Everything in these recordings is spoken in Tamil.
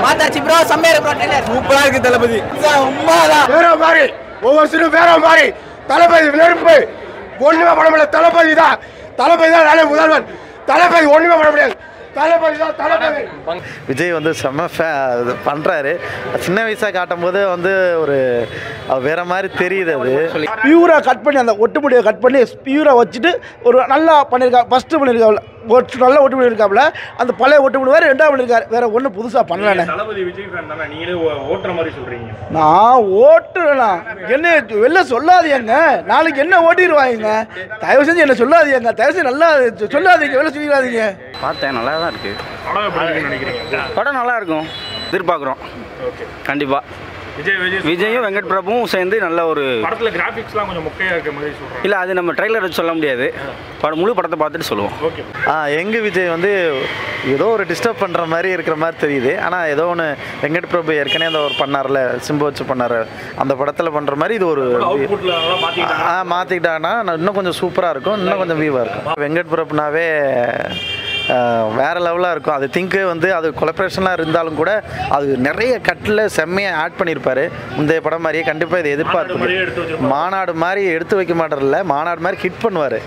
பார்த்தாச்சு ப்ரோ, செம்மையா இருக்கு ப்ரோ ட்ரைலர். சூப்பரா இருக்கு தளபதி. உண்மைதான். வேற மாதிரி ஒவ்வொரு சீனும் வேற மாதிரி. தளபதி நெருப்பு ஒண்ணுமே பண்ண முடியாது. தளபதி தான் நாளை முதல்வன். தளபதி ஒண்ணுமே பண்ண முடியாது. தளபதி தான் தளபதி. விஜய் வந்து செம்ம பண்ணுறாரு. சின்ன வயசாக காட்டும் போது வந்து ஒரு வேற மாதிரி தெரியுது. அது பியூராக கட் பண்ணி அந்த ஒட்டுமுடியை கட் பண்ணி பியூராக வச்சுட்டு ஒரு நல்லா பண்ணியிருக்கா. ஃபஸ்ட்டு பண்ணியிருக்காப்புல நல்லா ஒட்டு பண்ணியிருக்காப்புல. அந்த பழைய ஒட்டுமுடி வேறு ரெண்டாவது பண்ணியிருக்காரு. வேற ஒன்றும் புதுசாக பண்ணலானே. தளபதி விஜய் ஃபேன் தானே, நீங்களே ஓட்டுற மாதிரி சொல்றீங்க. நான் ஓட்டுறேண்ணா, என்ன வெளில சொல்லாதீங்க. நாளைக்கு என்ன ஓட்டிடுவாங்க. தயவு செஞ்சு என்ன சொல்லாதீங்க. தயவு செஞ்சு நல்லா சொல்லாதீங்க, வெளில சொல்லிடாதீங்க. பார்த்தேன், நல்லா தான் இருக்குது. படம் எப்படி இருக்குன்னு நினைக்கிறீங்க? படம் நல்லா இருக்கும், எதிர்பார்க்குறோம். ஓகே, கண்டிப்பாக. விஜயும் வெங்கட் பிரபுவும் சேர்ந்து நல்ல ஒரு படத்தில் கிராஃபிக்ஸ்லாம் கொஞ்சம் மொக்கையாக இருக்க மாதிரி சொல்கிறேன். இல்லை, அது நம்ம ட்ரெய்லர் வச்சு சொல்ல முடியாது. முழு படத்தை பார்த்துட்டு சொல்லுவோம். ஓகே. எங்கள் விஜய் வந்து ஏதோ ஒரு டிஸ்டர்ப் பண்ணுற மாதிரி இருக்கிற மாதிரி தெரியுது. ஆனால் ஏதோ ஒன்று வெங்கட் பிரபு ஏற்கனவே அந்த ஒரு பண்ணார்ல, சிம்பு வச்சு பண்ணார், அந்த படத்தில் பண்ணுற மாதிரி இது ஒரு மாற்றிக்கிட்டாங்கன்னா இன்னும் கொஞ்சம் சூப்பராக இருக்கும், இன்னும் கொஞ்சம் வியூவாக இருக்கும். வெங்கட் பிரபுனாவே வேறு லெவலாக இருக்கும். அது திங்கு வந்து அது கொலப்ரேஷனாக இருந்தாலும் கூட அது நிறைய கட்டில் செம்மையாக ஆட் பண்ணியிருப்பார். முந்தைய படம் மாதிரியே கண்டிப்பாக இதை எதிர்பார்த்து மாநாடு மாதிரி எடுத்து வைக்க மாட்டார்ல, மாநாடு மாதிரி ஹிட் பண்ணுவார்.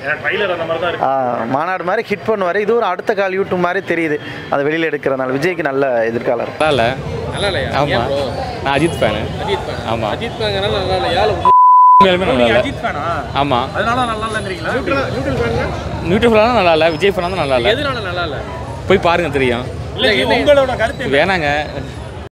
மாநாடு மாதிரி ஹிட் பண்ணுவார். இது ஒரு அடுத்த கால் யூடியூப் மாதிரி தெரியுது அது வெளியில் எடுக்கிறதுனால. விஜய்க்கு நல்ல எதிர்காலம். நல்லா இல்லையா? ஆமாம், நான் அஜித் ஃபேனு. ஆமாம், அஜித் ஃபேன் நல்லா இல்லையா? ஆமாம், அதனால நல்லா இல்லைங்கிறீங்களா? நியூட்ரல் ஃபேனா நல்லா இல்லை, விஜய் ஃபேனா தான் நல்லா இல்லை. எதனால நல்லா இல்லை போய் பாருங்க தெரியும். உங்களோட கருத்து வேணாங்க.